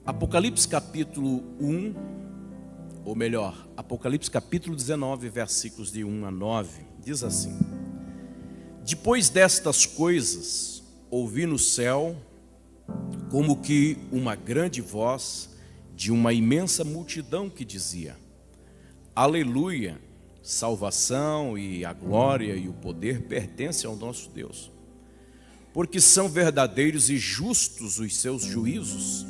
Apocalipse capítulo 1, ou melhor, Apocalipse capítulo 19, versículos de 1 a 9, diz assim: Depois destas coisas, ouvi no céu, como que uma grande voz de uma imensa multidão que dizia: Aleluia, salvação e a glória e o poder pertencem ao nosso Deus, porque são verdadeiros e justos os seus juízos.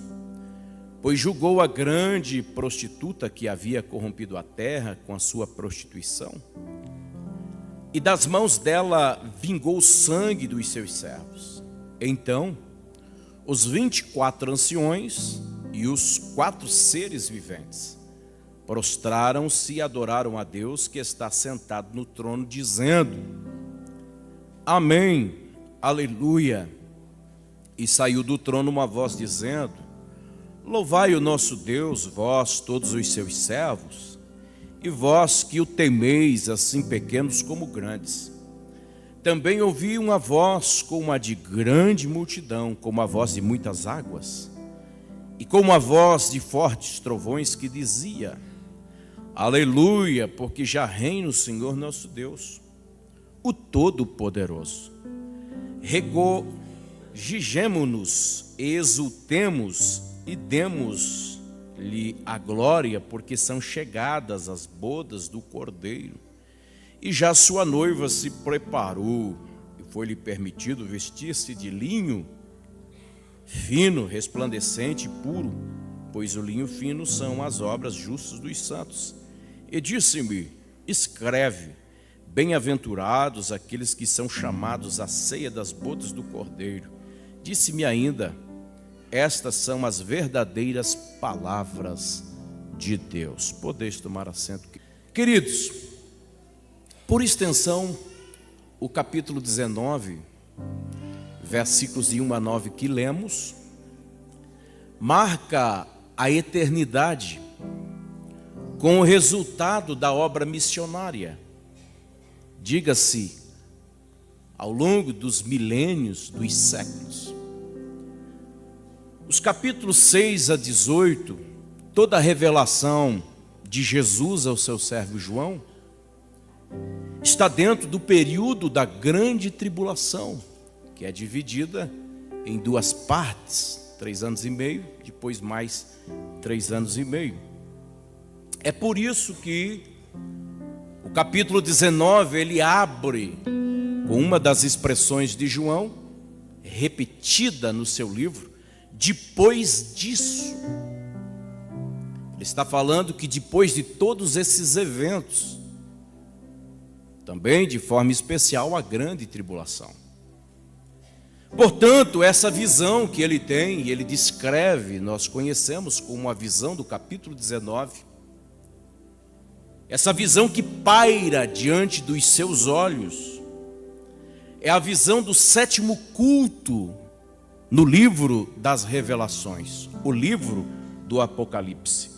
Pois julgou a grande prostituta que havia corrompido a terra com a sua prostituição, e das mãos dela vingou o sangue dos seus servos. Então, os 24 anciões e os 4 seres viventes prostraram-se e adoraram a Deus que está sentado no trono, dizendo: Amém, aleluia. E saiu do trono uma voz dizendo: Louvai o nosso Deus, vós todos os seus servos, e vós que o temeis, assim pequenos como grandes. Também ouvi uma voz como a de grande multidão, como a voz de muitas águas, e como a voz de fortes trovões que dizia: Aleluia, porque já reina o Senhor nosso Deus, o Todo-Poderoso. Regozijemo-nos, exultemos e demos-lhe a glória, porque são chegadas as bodas do Cordeiro, e já sua noiva se preparou, e foi-lhe permitido vestir-se de linho fino, resplandecente e puro, pois o linho fino são as obras justas dos santos. E disse-me: escreve, bem-aventurados aqueles que são chamados à ceia das bodas do Cordeiro. Disse-me ainda: estas são as verdadeiras palavras de Deus. Podeis tomar assento. Queridos, por extensão, o capítulo 19, versículos de 1 a 9 que lemos, marca a eternidade com o resultado da obra missionária. Diga-se, ao longo dos milênios, dos séculos. Os capítulos 6 a 18, toda a revelação de Jesus ao seu servo João, está dentro do período da grande tribulação, que é dividida em 2 partes, 3 anos e meio, depois mais 3 anos e meio. É por isso que o capítulo 19, ele abre com uma das expressões de João, repetida no seu livro: depois disso. Ele está falando que depois de todos esses eventos, também de forma especial a grande tribulação. Portanto, essa visão que ele tem, e ele descreve, nós conhecemos como a visão do capítulo 19, essa visão que paira diante dos seus olhos, é a visão do 7º culto no livro das Revelações, o livro do Apocalipse.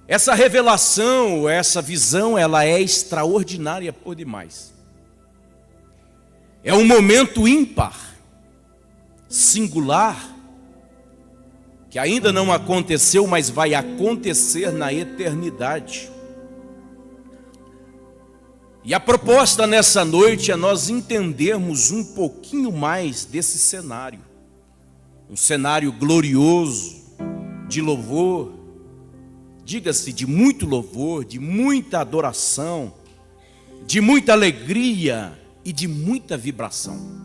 Essa revelação, essa visão, ela é extraordinária por demais. É um momento ímpar, singular, que ainda não aconteceu, mas vai acontecer na eternidade. E a proposta nessa noite é nós entendermos um pouquinho mais desse cenário. Um cenário glorioso, de louvor, diga-se de muito louvor, de muita adoração, de muita alegria e de muita vibração.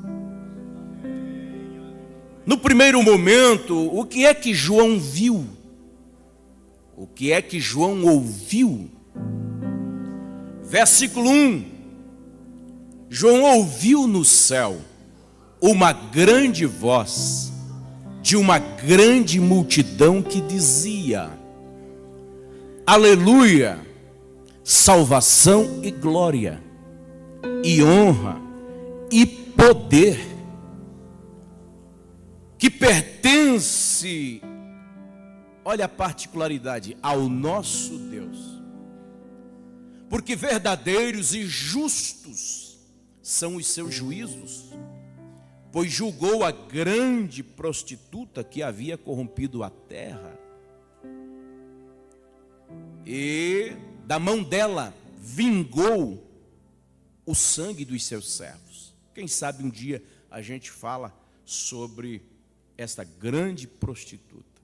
No primeiro momento, o que é que João viu? O que é que João ouviu? Versículo 1: João ouviu no céu uma grande voz de uma grande multidão que dizia: Aleluia, salvação e glória, e honra e poder, que pertence, olha a particularidade, ao nosso Deus. Porque verdadeiros e justos são os seus juízos, pois julgou a grande prostituta que havia corrompido a terra, e da mão dela vingou o sangue dos seus servos. Quem sabe um dia a gente fala sobre esta grande prostituta.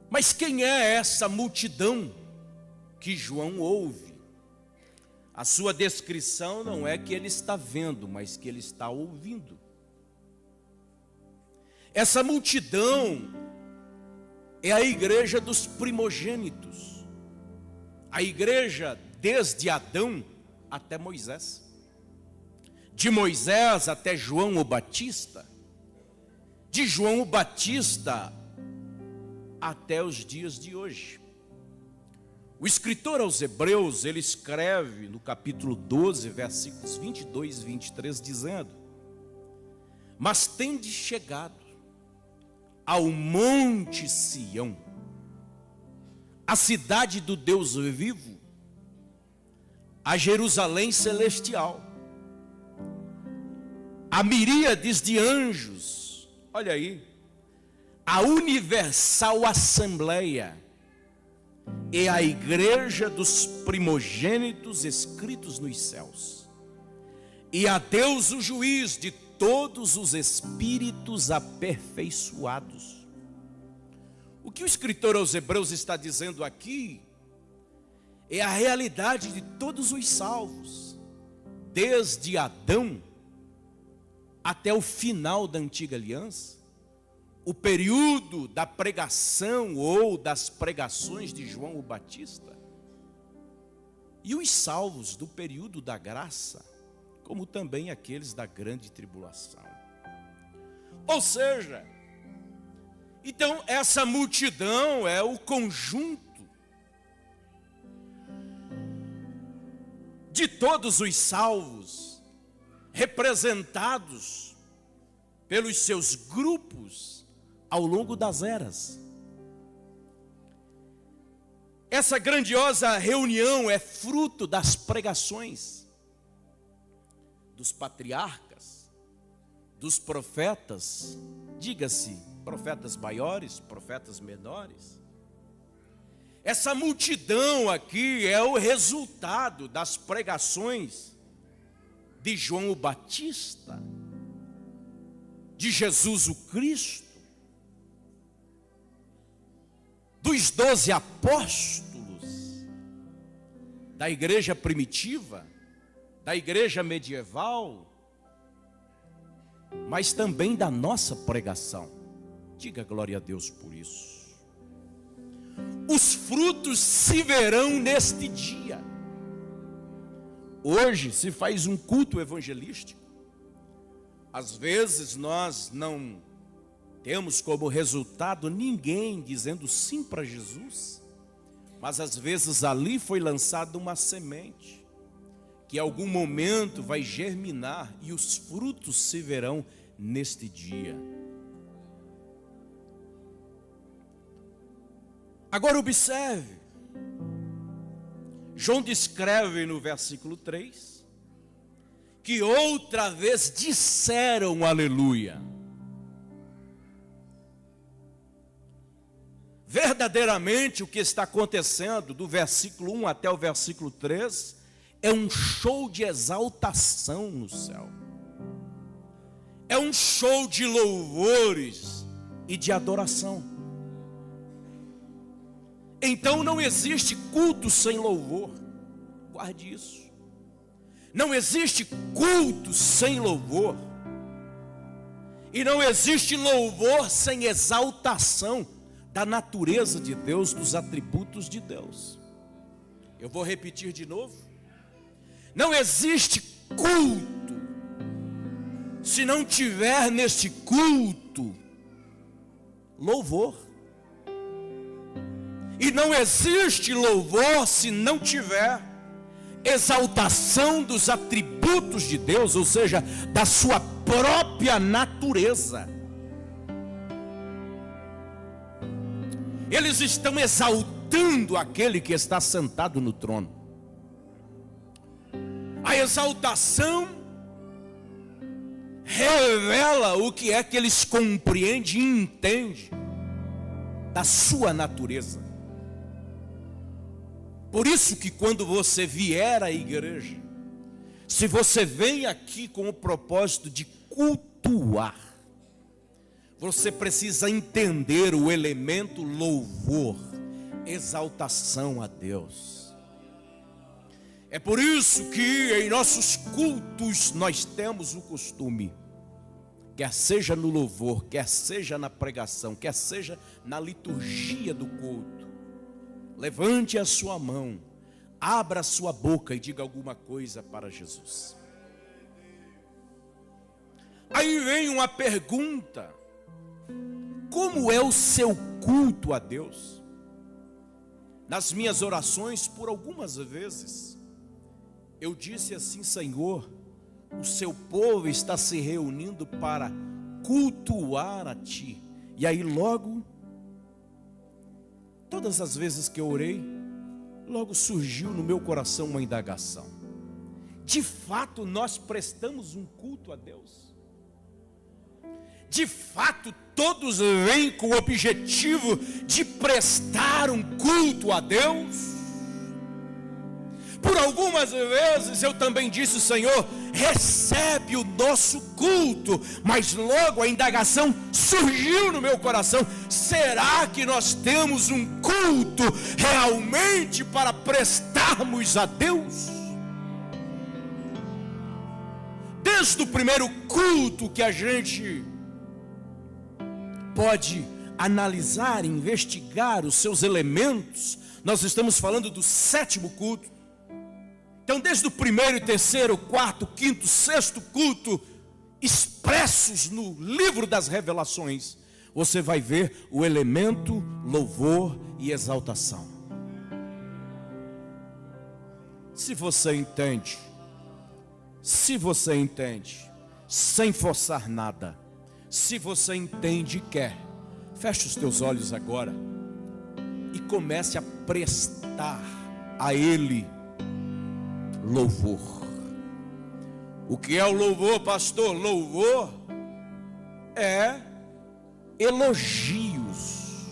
Mas quem é essa multidão que João ouve? A sua descrição não é que ele está vendo, mas que ele está ouvindo. Essa multidão é a igreja dos primogênitos, a igreja desde Adão até Moisés, de Moisés até João o Batista, de João o Batista até os dias de hoje. O escritor aos Hebreus, ele escreve no capítulo 12, versículos 22 e 23, dizendo: mas tende chegado ao monte Sião, a cidade do Deus vivo, a Jerusalém celestial, a miríades de anjos, olha aí, a universal assembleia, e a igreja dos primogênitos escritos nos céus, e a Deus o juiz de todos os espíritos aperfeiçoados. O que o escritor aos Hebreus está dizendo aqui é a realidade de todos os salvos, desde Adão até o final da antiga aliança, o período da pregação ou das pregações de João o Batista, e os salvos do período da graça, como também aqueles da grande tribulação. Ou seja, então essa multidão é o conjunto de todos os salvos, representados pelos seus grupos ao longo das eras. Essa grandiosa reunião é fruto das pregações dos patriarcas, dos profetas, diga-se, profetas maiores, profetas menores. Essa multidão aqui é o resultado das pregações de João o Batista, de Jesus o Cristo, dos 12 apóstolos, da igreja primitiva, da igreja medieval, mas também da nossa pregação. Diga glória a Deus por isso. Os frutos se verão neste dia. Hoje se faz um culto evangelístico. Às vezes nós não temos como resultado ninguém dizendo sim para Jesus, mas às vezes ali foi lançada uma semente, que em algum momento vai germinar e os frutos se verão neste dia. Agora observe, João descreve no versículo 3, que outra vez disseram aleluia. Verdadeiramente o que está acontecendo do versículo 1 até o versículo 3 é um show de exaltação no céu. É um show de louvores e de adoração. Então não existe culto sem louvor. Guarde isso. Não existe culto sem louvor. E não existe louvor sem exaltação da natureza de Deus, dos atributos de Deus. Eu vou repetir de novo. Não existe culto se não tiver neste culto louvor. E não existe louvor se não tiver exaltação dos atributos de Deus, ou seja, da sua própria natureza. Eles estão exaltando aquele que está sentado no trono. A exaltação revela o que é que eles compreendem e entendem da sua natureza. Por isso que quando você vier à igreja, se você vem aqui com o propósito de cultuar, você precisa entender o elemento louvor, exaltação a Deus. É por isso que em nossos cultos nós temos o costume, quer seja no louvor, quer seja na pregação, quer seja na liturgia do culto, levante a sua mão, abra a sua boca e diga alguma coisa para Jesus. Aí vem uma pergunta: como é o seu culto a Deus? Nas minhas orações, por algumas vezes, eu disse assim: Senhor, o seu povo está se reunindo para cultuar a Ti. E aí logo, todas as vezes que eu orei, logo surgiu no meu coração uma indagação: de fato nós prestamos um culto a Deus? De fato todos vêm com o objetivo de prestar um culto a Deus? Por algumas vezes eu também disse: Senhor, recebe o nosso culto. Mas logo a indagação surgiu no meu coração: será que nós temos um culto realmente para prestarmos a Deus? Desde o primeiro culto que a gente pode analisar, investigar os seus elementos, nós estamos falando do sétimo culto. Então, desde o primeiro, terceiro, quarto, quinto, sexto culto, expressos no livro das revelações, você vai ver o elemento louvor e exaltação. Se você entende, sem forçar nada, se você entende e quer, feche os teus olhos agora e comece a prestar a Ele louvor. O que é o louvor, pastor? Louvor é elogios.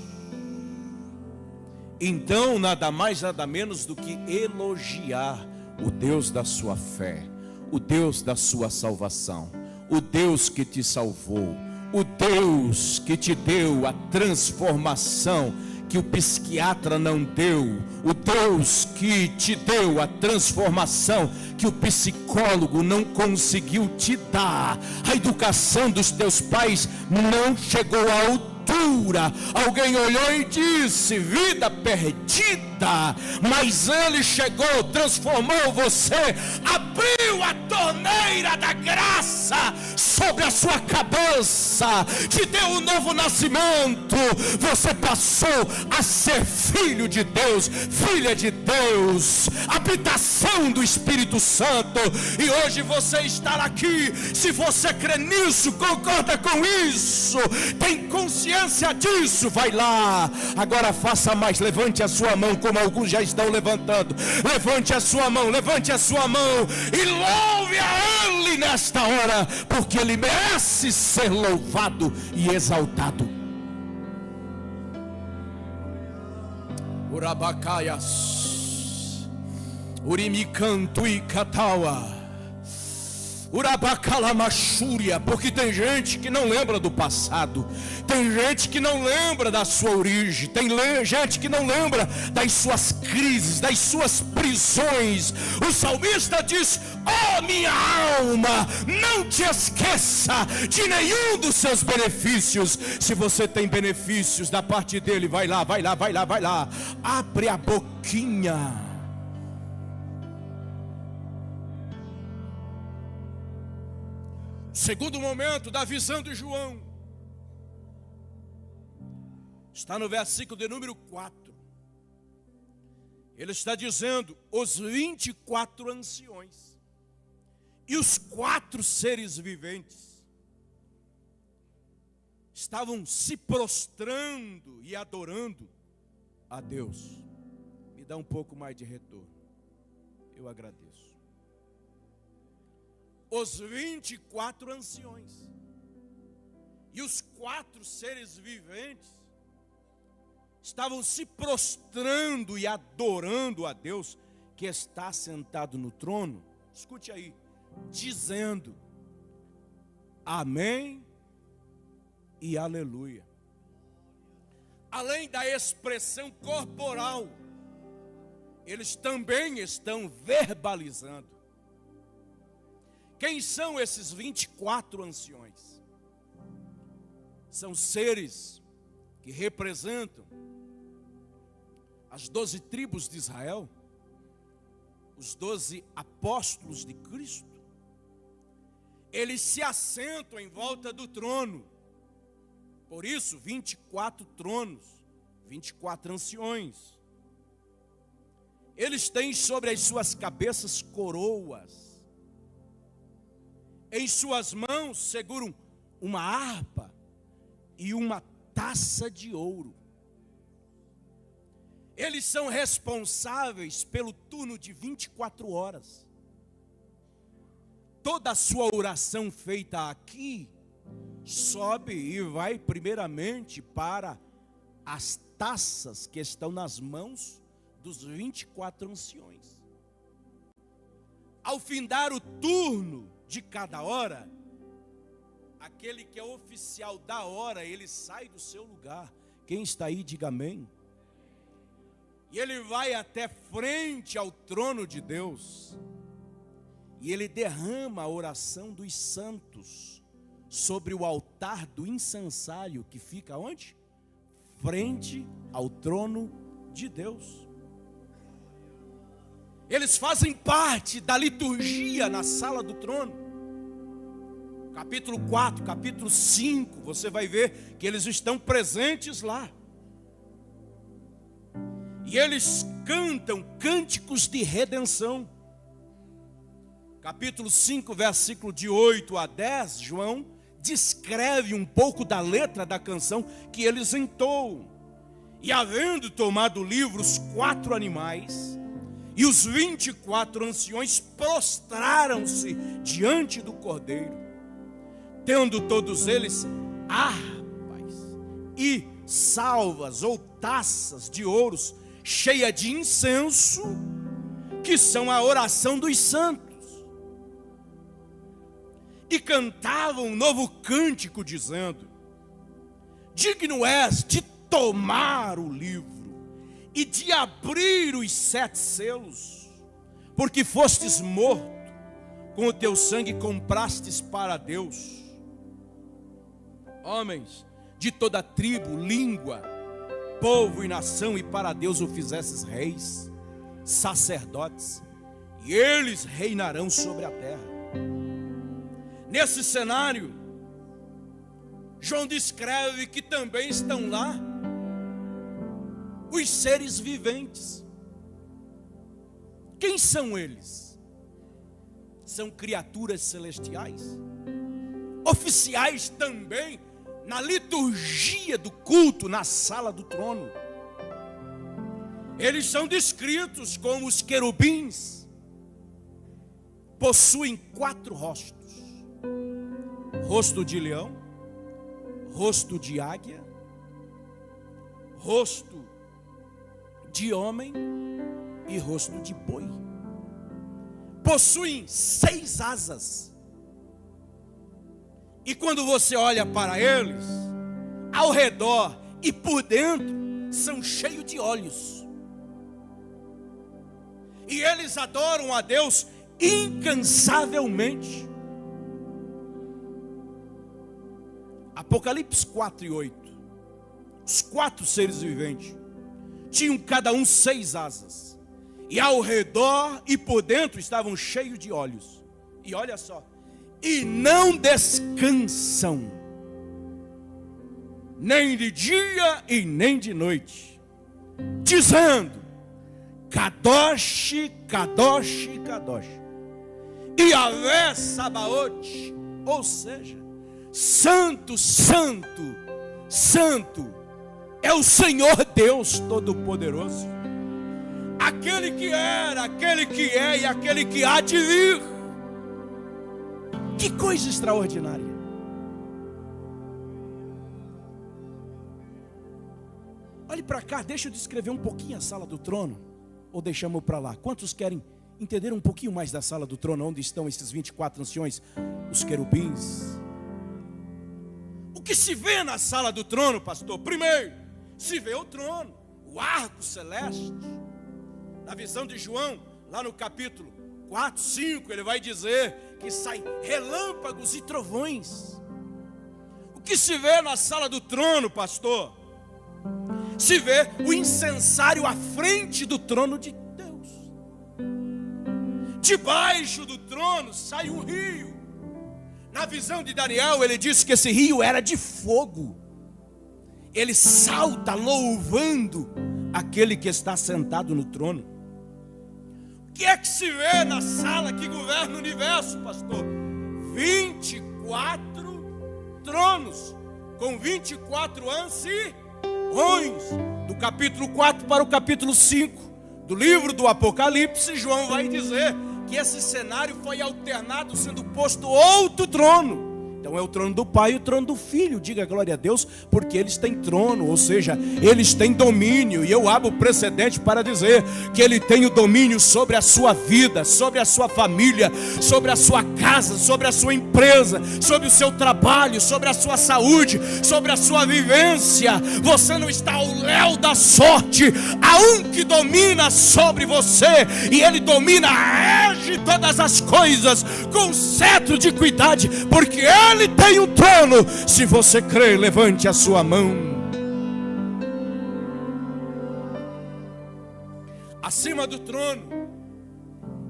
Então, nada mais, nada menos do que elogiar o Deus da sua fé, o Deus da sua salvação, o Deus que te salvou, o Deus que te deu a transformação que o psiquiatra não deu, o Deus que te deu a transformação que o psicólogo não conseguiu te dar. A educação dos teus pais não chegou à altura. Alguém olhou e disse: vida perdida. Mas Ele chegou, transformou você, abriu a torneira da graça sobre a sua cabeça, te deu um novo nascimento. Você passou a ser filho de Deus, filha de Deus, habitação do Espírito Santo. E hoje você está aqui. Se você crê nisso, concorda com isso, tem consciência disso, vai lá. Agora faça mais, levante a sua mão, como alguns já estão levantando. Levante a sua mão, levante a sua mão e louve a Ele nesta hora, porque Ele merece ser louvado e exaltado. Urabacaias, Urimicanto e Cataua, Urabacalamaxúria, porque tem gente que não lembra do passado, tem gente que não lembra da sua origem, tem gente que não lembra das suas crises, das suas prisões. O salmista diz: ó minha alma, não te esqueça de nenhum dos seus benefícios. Se você tem benefícios da parte dele, vai lá, vai lá, vai lá, vai lá, abre a boquinha. Segundo momento da visão de João está no versículo de número 4. Ele está dizendo: os 24 anciões e os 4 seres viventes estavam se prostrando e adorando a Deus. Me dá um pouco mais de retorno, eu agradeço. os 24 anciões e os 4 seres viventes estavam se prostrando e adorando a Deus que está sentado no trono. Escute aí, dizendo: amém e aleluia. Além da expressão corporal, eles também estão verbalizando. Quem são esses 24 anciões? São seres que representam as 12 tribos de Israel, os 12 apóstolos de Cristo. Eles se assentam em volta do trono. Por isso, 24 tronos, 24 anciões. Eles têm sobre as suas cabeças coroas. Em suas mãos seguram uma harpa e uma taça de ouro. Eles são responsáveis pelo turno de 24 horas. Toda a sua oração feita aqui sobe e vai primeiramente para as taças que estão nas mãos dos 24 anciões. Ao findar o turno de cada hora, aquele que é oficial da hora, ele sai do seu lugar. Quem está aí, diga amém. E ele vai até frente ao trono de Deus. E ele derrama a oração dos santos sobre o altar do incensário que fica onde? Frente ao trono de Deus. Eles fazem parte da liturgia na sala do trono. Capítulo 4, capítulo 5, você vai ver que eles estão presentes lá. E eles cantam cânticos de redenção. Capítulo 5, versículo de 8 a 10, João descreve um pouco da letra da canção que eles entoam. E havendo tomado o livro, os 4 animais e os 24 anciões prostraram-se diante do Cordeiro, tendo todos eles harpas e salvas ou taças de ouros cheia de incenso, que são a oração dos santos. E cantavam um novo cântico, dizendo: digno és de tomar o livro e de abrir os 7 selos, porque fostes morto, com o teu sangue comprastes para Deus homens de toda tribo, língua, povo e nação, e para Deus o fizesses reis, sacerdotes, e eles reinarão sobre a terra. Nesse cenário, João descreve que também estão lá os seres viventes. Quem são eles? São criaturas celestiais, oficiais também na liturgia do culto, na sala do trono. Eles são descritos como os querubins. Possuem 4 rostos: rosto de leão, rosto de águia, rosto de homem e rosto de boi. Possuem 6 asas. E quando você olha para eles, ao redor e por dentro, são cheios de olhos. E eles adoram a Deus incansavelmente. Apocalipse 4 e 8. Os 4 seres viventes tinham cada um 6 asas. E ao redor e por dentro estavam cheios de olhos. E olha só. E não descansam, nem de dia e nem de noite, dizendo: Kadosh, Kadosh, Kadosh, Yahvé Sabaoth, ou seja, Santo, Santo, Santo é o Senhor Deus Todo-Poderoso, aquele que era, aquele que é e aquele que há de vir. Que coisa extraordinária. Olhe para cá, deixa eu descrever um pouquinho a sala do trono. Ou deixamos para lá? Quantos querem entender um pouquinho mais da sala do trono? Onde estão esses 24 anciões? Os querubins. O que se vê na sala do trono, pastor? Primeiro, se vê o trono, o arco celeste. Na visão de João, lá no capítulo 4, 5, ele vai dizer que saem relâmpagos e trovões. O que se vê na sala do trono, pastor? Se vê o incensário à frente do trono de Deus. Debaixo do trono sai um rio. Na visão de Daniel, ele disse que esse rio era de fogo. Ele salta louvando aquele que está sentado no trono. O que é que se vê na sala que governa o universo, pastor? 24 tronos, com 24 anciões. Do capítulo 4 para o capítulo 5 do livro do Apocalipse, João vai dizer que esse cenário foi alternado, sendo posto outro trono. Então é o trono do Pai e o trono do Filho. Diga glória a Deus, porque eles têm trono, ou seja, eles têm domínio. E eu abro o precedente para dizer que ele tem o domínio sobre a sua vida, sobre a sua família, sobre a sua casa, sobre a sua empresa, sobre o seu trabalho, sobre a sua saúde, sobre a sua vivência. Você não está ao léu da sorte. Há um que domina sobre você, e ele domina, rege todas as coisas com cetro de equidade, porque ele tem um trono. Se você crê, levante a sua mão. Acima do trono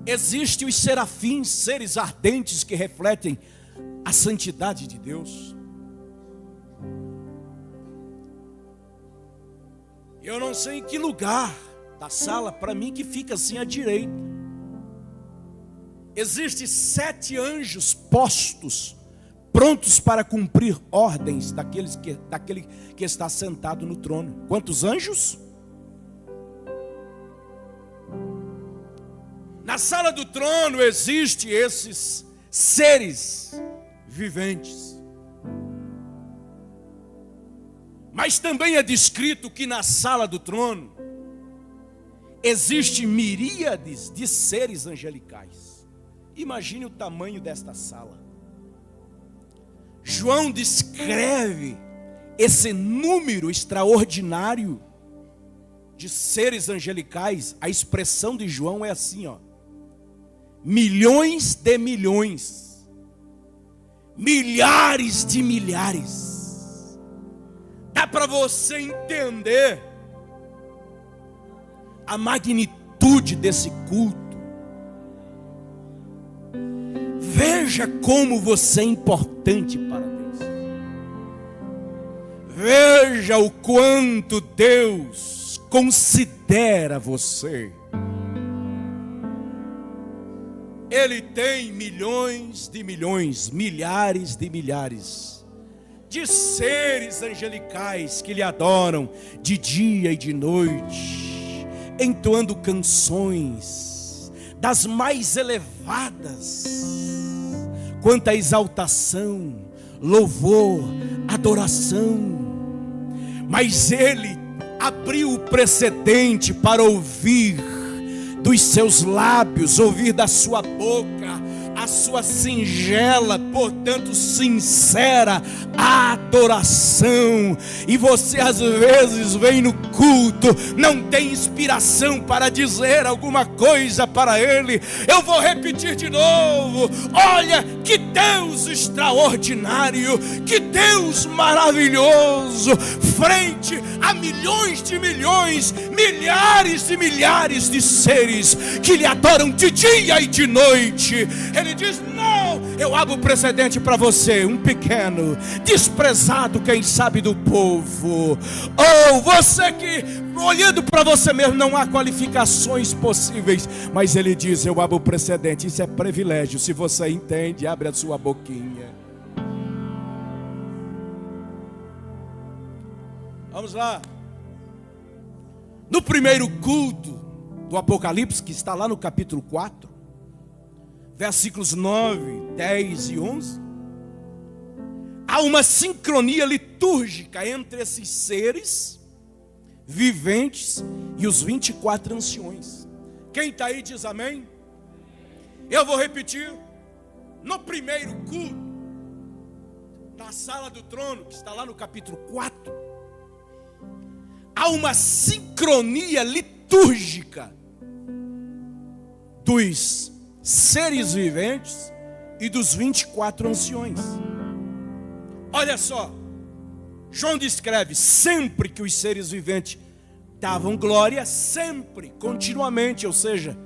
existem os serafins, seres ardentes que refletem a santidade de Deus. Eu não sei em que lugar da sala, para mim, que fica assim à direita. Existem 7 anjos postos, prontos para cumprir ordens daquele que está sentado no trono. Quantos anjos? Na sala do trono existem esses seres viventes. Mas também é descrito que na sala do trono existem miríades de seres angelicais. Imagine o tamanho desta sala. João descreve esse número extraordinário de seres angelicais. A expressão de João é assim, ó: milhões de milhões, milhares de milhares. Dá para você entender a magnitude desse culto. Veja como você é importante para Deus. Veja o quanto Deus considera você. Ele tem milhões de milhões, milhares de milhares de seres angelicais que lhe adoram de dia e de noite, entoando canções das mais elevadas, quanto à exaltação, louvor, adoração. Mas ele abriu o precedente para ouvir dos seus lábios, ouvir da sua boca a sua singela, portanto sincera adoração. E você às vezes vem no culto, não tem inspiração para dizer alguma coisa para Ele. Eu vou repetir de novo: olha que Deus extraordinário, que Deus maravilhoso, frente a milhões de milhões, milhares e milhares de seres que lhe adoram de dia e de noite. Ele diz: não, eu abro o precedente para você, um pequeno, desprezado, quem sabe, do povo. Ou você que, olhando para você mesmo, não há qualificações possíveis, mas ele diz: eu abro o precedente. Isso é privilégio. Se você entende, abre a sua boquinha. Vamos lá. No primeiro culto do Apocalipse, que está lá no capítulo 4, versículos 9, 10 e 11, há uma sincronia litúrgica entre esses seres viventes e os 24 anciões. Quem está aí diz amém. Eu vou repetir. No primeiro culto, na sala do trono, que está lá no capítulo 4, há uma sincronia litúrgica dos seres viventes e dos 24 anciões. Olha só, João descreve sempre que os seres viventes davam glória, sempre, continuamente, ou seja,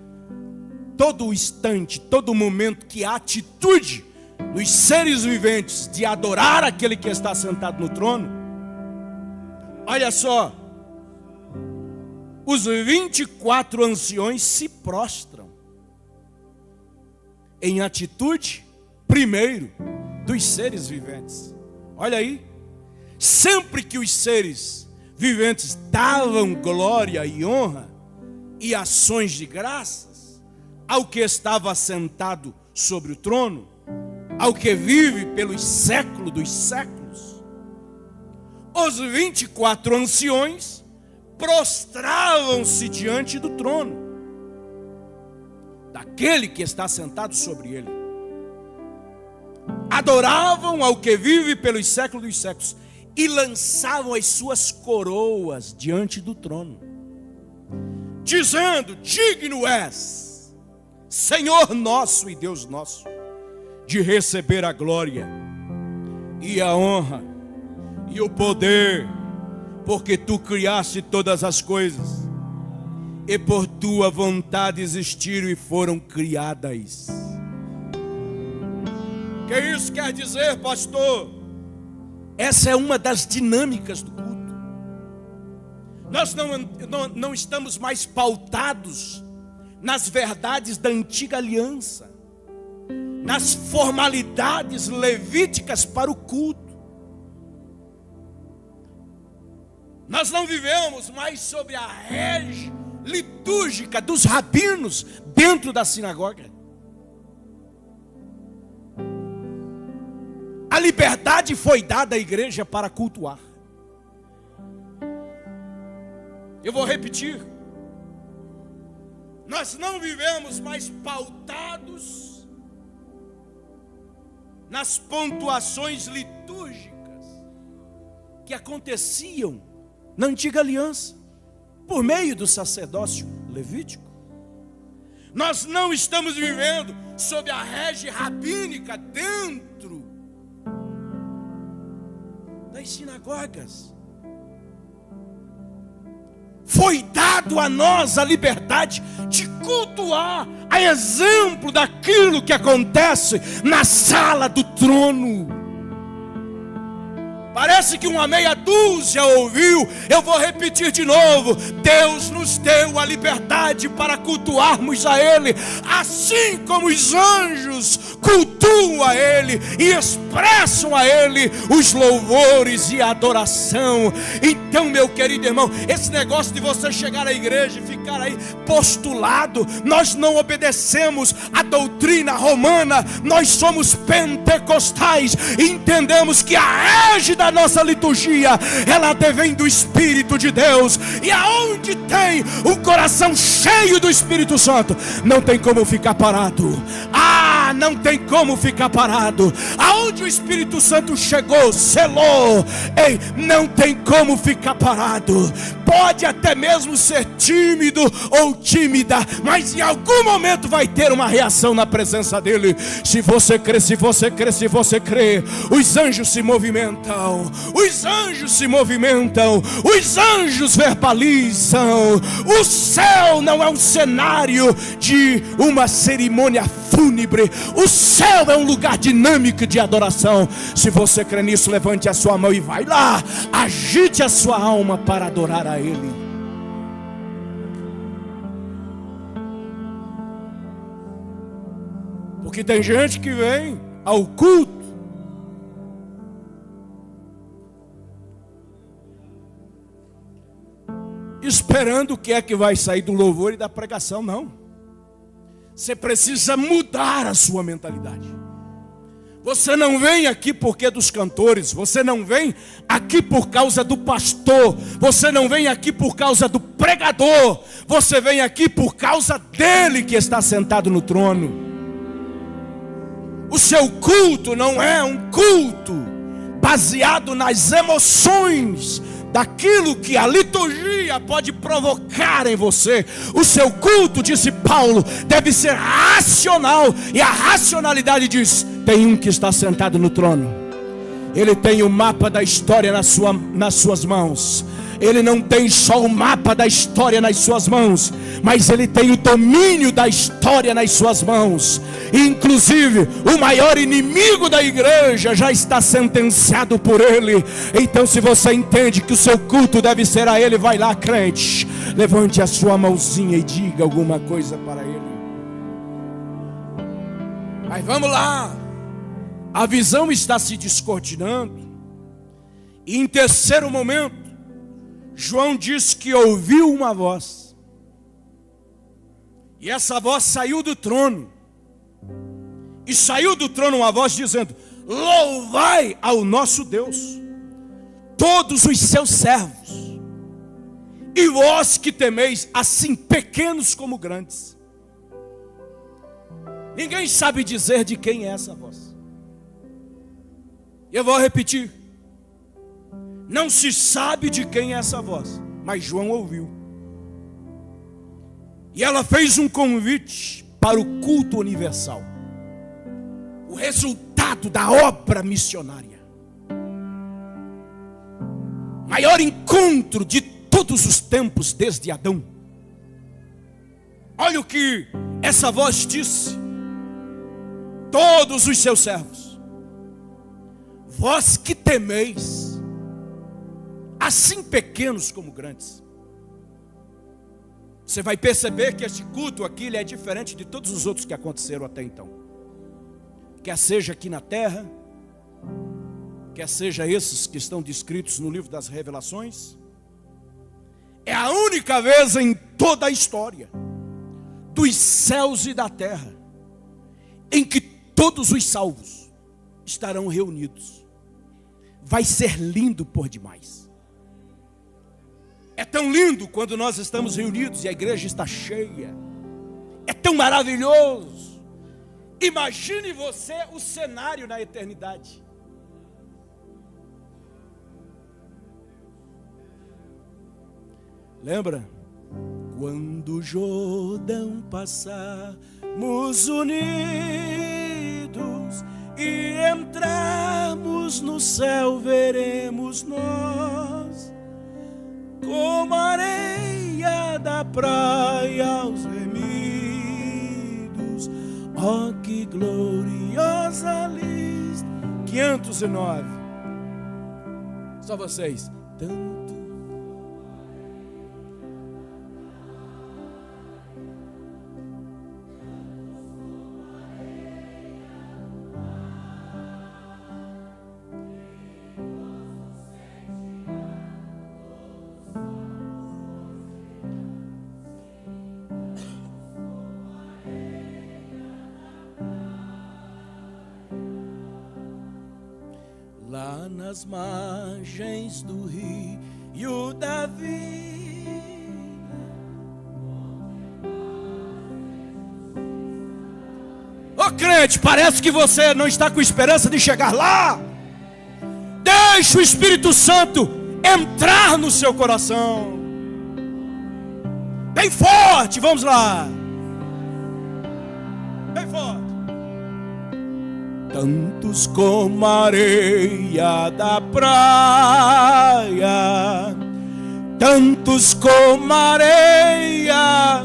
todo instante, todo momento que há atitude dos seres viventes de adorar aquele que está sentado no trono. Olha só, os 24 anciões se prostram em atitude, primeiro, dos seres viventes. Olha aí, sempre que os seres viventes davam glória e honra e ações de graças ao que estava sentado sobre o trono, ao que vive pelos séculos dos séculos, os 24 anciões prostravam-se diante do trono daquele que está sentado sobre ele. Adoravam ao que vive pelos séculos dos séculos e lançavam as suas coroas diante do trono, dizendo: digno és, Senhor nosso e Deus nosso, de receber a glória e a honra e o poder, porque tu criaste todas as coisas e por tua vontade existiram e foram criadas. O que isso quer dizer, pastor? Essa é uma das dinâmicas do culto. Nós não estamos mais pautados nas verdades da antiga aliança, nas formalidades levíticas para o culto. Nós não vivemos mais sob a régua litúrgica dos rabinos dentro da sinagoga. A liberdade foi dada à igreja para cultuar. Eu vou repetir. Nós não vivemos mais pautados nas pontuações litúrgicas que aconteciam na antiga aliança, por meio do sacerdócio levítico. Nós não estamos vivendo sob a régua rabínica dentro das sinagogas. Foi dado a nós a liberdade de cultuar, a exemplo daquilo que acontece na sala do trono. Parece que uma meia dúzia ouviu. Eu vou repetir de novo. Deus nos deu a liberdade para cultuarmos a Ele, assim como os anjos cultuam a Ele e expressam a Ele os louvores e a adoração. Então, meu querido irmão, esse negócio de você chegar à igreja e ficar aí postulado, nós não obedecemos a doutrina romana. Nós somos pentecostais e entendemos que a égide da nossa liturgia, ela vem do Espírito de Deus, e aonde tem um coração cheio do Espírito Santo, não tem como ficar parado. Não tem como ficar parado. Aonde o Espírito Santo chegou, selou, não tem como ficar parado. Pode até mesmo ser tímido ou tímida, mas em algum momento vai ter uma reação na presença dele. Se você crê, se você crê, se você crê, os anjos se movimentam, os anjos se movimentam, os anjos verbalizam. O céu não é um cenário de uma cerimônia fúnebre. O céu é um lugar dinâmico de adoração. Se você crê nisso, levante a sua mão e vai lá, agite a sua alma para adorar a Ele. Porque tem gente que vem ao culto esperando o que é que vai sair do louvor e da pregação. Não. Você precisa mudar a sua mentalidade. Você não vem aqui porque é dos cantores, você não vem aqui por causa do pastor, você não vem aqui por causa do pregador, você vem aqui por causa dele que está sentado no trono. O seu culto não é um culto baseado nas emoções daquilo que a liturgia pode provocar em você. O seu culto, disse Paulo, deve ser racional. E a racionalidade diz: tem um que está sentado no trono. Ele tem o mapa da história nas suas mãos. Ele não tem só o mapa da história nas suas mãos, mas ele tem o domínio da história nas suas mãos. E, inclusive, o maior inimigo da igreja já está sentenciado por ele. Então, se você entende que o seu culto deve ser a ele, vai lá, crente, levante a sua mãozinha e diga alguma coisa para ele. Mas vamos lá. A visão está se descortinando. E em terceiro momento, João diz que ouviu uma voz. E essa voz saiu do trono. E saiu do trono uma voz dizendo: louvai ao nosso Deus, todos os seus servos, e vós que temeis, assim pequenos como grandes. Ninguém sabe dizer de quem é essa voz. Eu vou repetir. Não se sabe de quem é essa voz, mas João ouviu. E ela fez um convite para o culto universal. O resultado da obra missionária. Maior encontro de todos os tempos desde Adão. Olha o que essa voz disse: todos os seus servos, vós que temeis, assim pequenos como grandes. Você vai perceber que este culto aqui ele é diferente de todos os outros que aconteceram até então. Quer seja aqui na terra, quer seja esses que estão descritos no livro das Revelações. É a única vez em toda a história dos céus e da terra em que todos os salvos estarão reunidos. Vai ser lindo por demais. É tão lindo quando nós estamos reunidos e a igreja está cheia. É tão maravilhoso. Imagine você o cenário na eternidade. Lembra? Quando o Jordão passarmos unidos e entrarmos no céu, veremos nós como a areia da praia aos remidos. Oh, que gloriosa lista. 509. Só vocês. Tanto. Lá nas margens do rio da vida. Ô crente, parece que você não está com esperança de chegar lá. Deixa o Espírito Santo entrar no seu coração. Bem forte, vamos lá. Bem forte. Tantos como a areia da praia, tantos como a areia.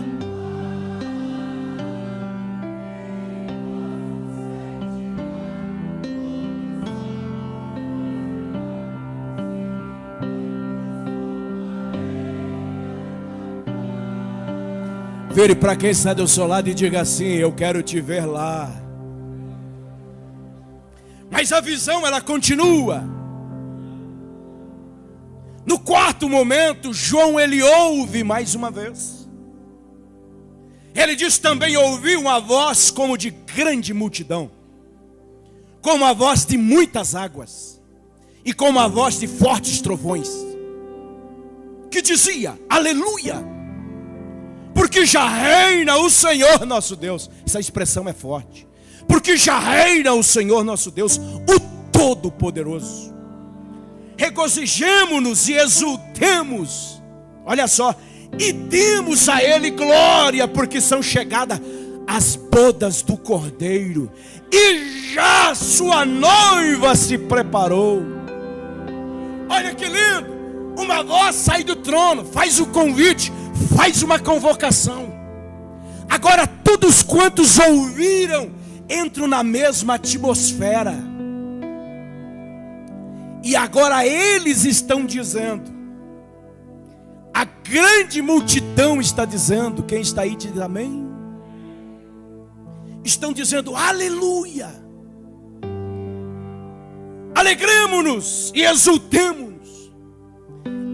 Vire para quem está do seu lado e diga assim: eu quero te ver lá. Mas a visão ela continua. No quarto momento, João ele ouve mais uma vez. Ele diz também: ouvi uma voz como de grande multidão, como a voz de muitas águas, e como a voz de fortes trovões, que dizia: aleluia, porque já reina o Senhor nosso Deus. Essa expressão é forte. Porque já reina o Senhor nosso Deus, o Todo-Poderoso. Regozijemo-nos e exultemos, olha só, e demos a Ele glória, porque são chegadas as bodas do Cordeiro, e já sua noiva se preparou. Olha que lindo! Uma voz sai do trono, faz o convite, faz uma convocação. Agora todos quantos ouviram entram na mesma atmosfera. E agora eles estão dizendo, a grande multidão está dizendo, quem está aí diz amém. Estão dizendo aleluia. Alegremo-nos e exultemos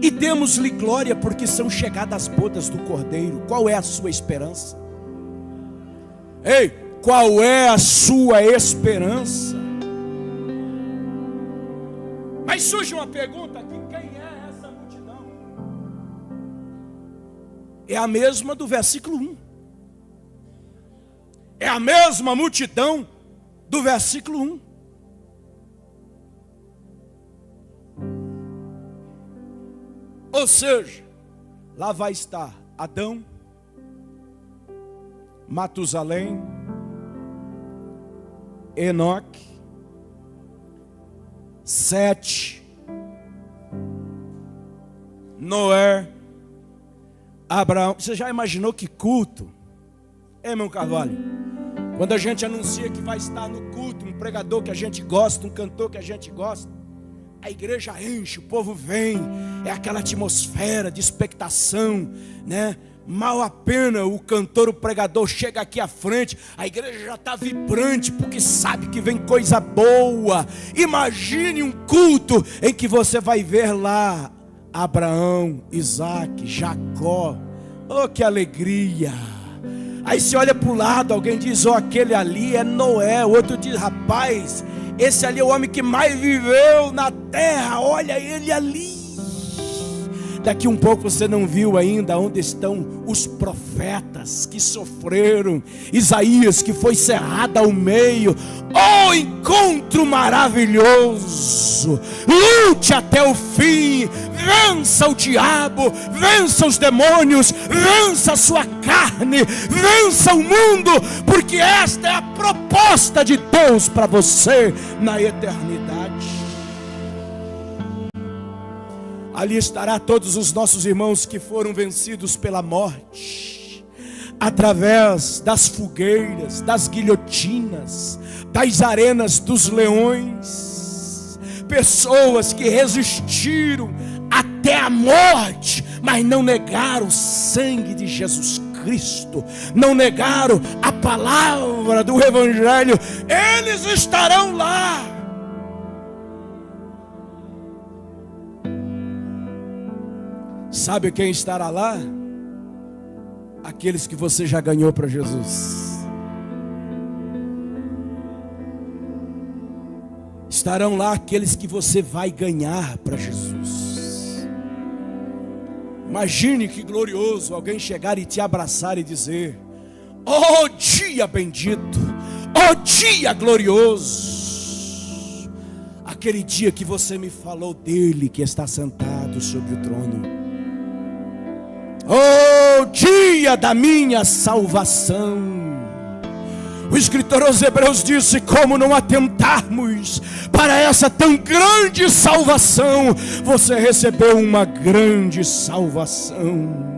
e demos-lhe glória, porque são chegadas as bodas do Cordeiro. Qual é a sua esperança? Ei, qual é a sua esperança? Mas surge uma pergunta aqui: quem é essa multidão? É a mesma do versículo 1. É a mesma multidão do versículo 1. Ou seja, lá vai estar Adão, Matusalém, Enoque, Sete, Noé, Abraão. Você já imaginou que culto? Meu Carvalho, quando a gente anuncia que vai estar no culto um pregador que a gente gosta, um cantor que a gente gosta, a igreja enche, o povo vem, é aquela atmosfera de expectação, né? Mal a pena o cantor, o pregador chega aqui à frente, a igreja já está vibrante, porque sabe que vem coisa boa. Imagine um culto em que você vai ver lá Abraão, Isaac, Jacó. Oh, que alegria! Aí você olha para o lado, alguém diz: oh, aquele ali é Noé. O outro diz: rapaz, esse ali é o homem que mais viveu na terra, olha ele ali. Daqui um pouco você não viu ainda onde estão os profetas que sofreram. Isaías que foi cerrado ao meio. Oh, encontro maravilhoso! Lute até o fim. Vença o diabo, vença os demônios, vença a sua carne, vença o mundo, porque esta é a proposta de Deus para você na eternidade. Ali estará todos os nossos irmãos que foram vencidos pela morte, através das fogueiras, das guilhotinas, das arenas dos leões. Pessoas que resistiram até a morte, mas não negaram o sangue de Jesus Cristo, não negaram a palavra do Evangelho. Eles estarão lá. Sabe quem estará lá? Aqueles que você já ganhou para Jesus. Estarão lá aqueles que você vai ganhar para Jesus. Imagine que glorioso alguém chegar e te abraçar e dizer: oh dia bendito, oh dia glorioso, aquele dia que você me falou dele que está sentado sobre o trono. Oh, dia da minha salvação. O escritor aos Hebreus disse: como não atentarmos para essa tão grande salvação? Você recebeu uma grande salvação.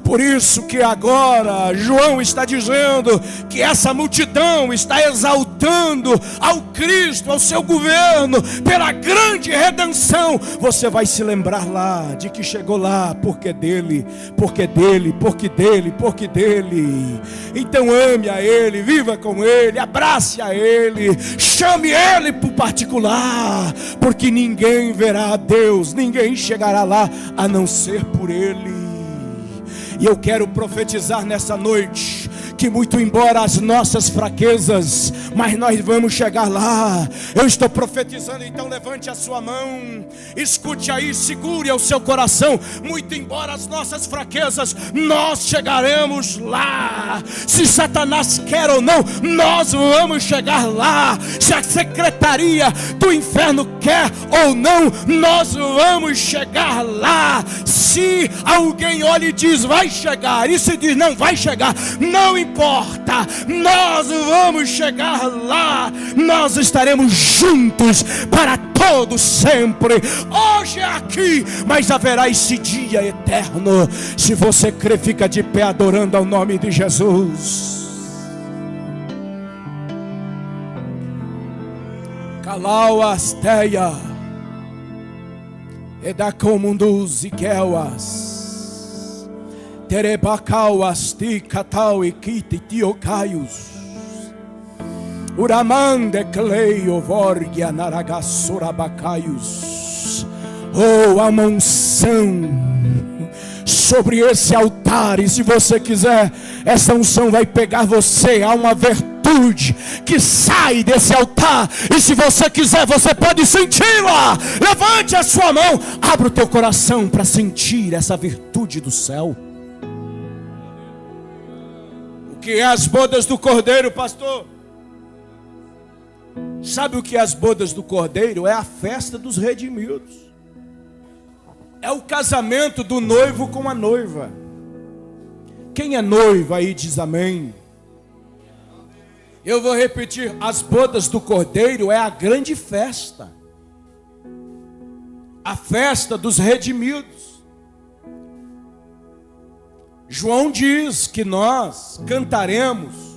Por isso que agora João está dizendo que essa multidão está exaltando ao Cristo, ao seu governo, pela grande redenção. Você vai se lembrar lá de que chegou lá porque dele, porque dele, porque dele, porque dele. Então ame a ele, viva com ele, abrace a ele, chame ele por particular, porque ninguém verá a Deus, ninguém chegará lá a não ser por ele. E eu quero profetizar nessa noite que muito embora as nossas fraquezas, mas nós vamos chegar lá. Eu estou profetizando, então levante a sua mão, escute aí, segure o seu coração. Muito embora as nossas fraquezas, nós chegaremos lá. Se Satanás quer ou não, nós vamos chegar lá. Se a secretaria do inferno quer ou não, nós vamos chegar lá. Se alguém olha e diz vai chegar, e se diz não vai chegar, não importa, nós vamos chegar lá. Nós estaremos juntos para todo sempre. Hoje é aqui, mas haverá esse dia eterno. Se você crê, fica de pé adorando ao nome de Jesus. Kalau asteia edacomundus iguelas terebacau asti catal e kiti tiocaios uramande cleio vorgia naragasurabacaios. Oh, a unção sobre esse altar, e se você quiser, essa unção vai pegar você. Há uma virtude que sai desse altar, e se você quiser, você pode senti-la. Levante a sua mão, abra o teu coração para sentir essa virtude do céu. O que é as bodas do Cordeiro, pastor? Sabe o que é as bodas do Cordeiro? É a festa dos redimidos. É o casamento do noivo com a noiva. Quem é noiva aí diz amém. Eu vou repetir, as bodas do Cordeiro é a grande festa. A festa dos redimidos. João diz que nós cantaremos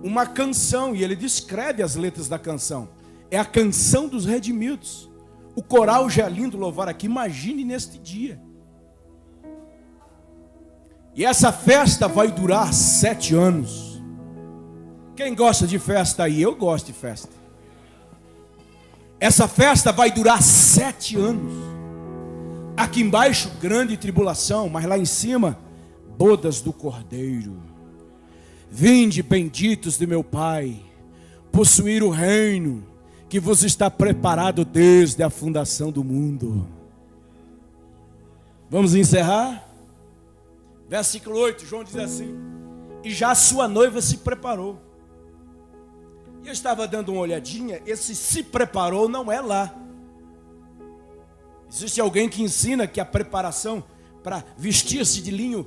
uma canção, e ele descreve as letras da canção. É a canção dos redimidos. O coral já é lindo louvar aqui, imagine neste dia. E essa festa vai durar 7 anos. Quem gosta de festa aí? Eu gosto de festa. Essa festa vai durar 7 anos. Aqui embaixo, grande tribulação, mas lá em cima, bodas do Cordeiro. Vinde, benditos de meu Pai, possuir o reino que vos está preparado desde a fundação do mundo. Vamos encerrar? Versículo 8, João diz assim: e já a sua noiva se preparou. E eu estava dando uma olhadinha, esse se preparou não é lá. Existe alguém que ensina que a preparação para vestir-se de linho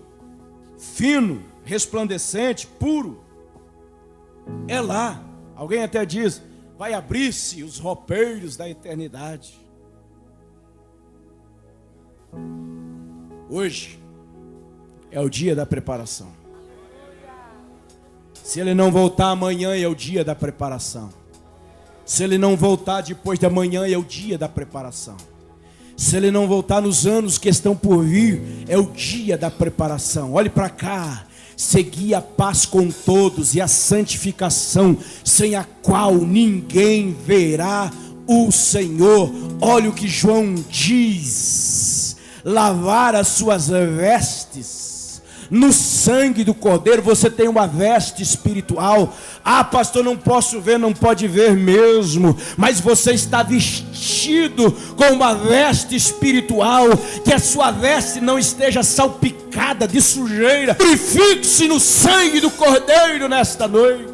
fino, resplandecente, puro, é lá. Alguém até diz, vai abrir-se os roupeiros da eternidade. Hoje é o dia da preparação. Se ele não voltar amanhã, é o dia da preparação. Se ele não voltar depois da manhã, é o dia da preparação. Se ele não voltar nos anos que estão por vir, é o dia da preparação. Olhe para cá. Segui a paz com todos e a santificação, sem a qual ninguém verá o Senhor. Olha o que João diz: lavar as suas vestes no sangue do Cordeiro. Você tem uma veste espiritual. Ah, pastor, não posso ver, não pode ver mesmo, mas você está vestido com uma veste espiritual. Que a sua veste não esteja salpicada de sujeira. Purifique-se no sangue do Cordeiro nesta noite.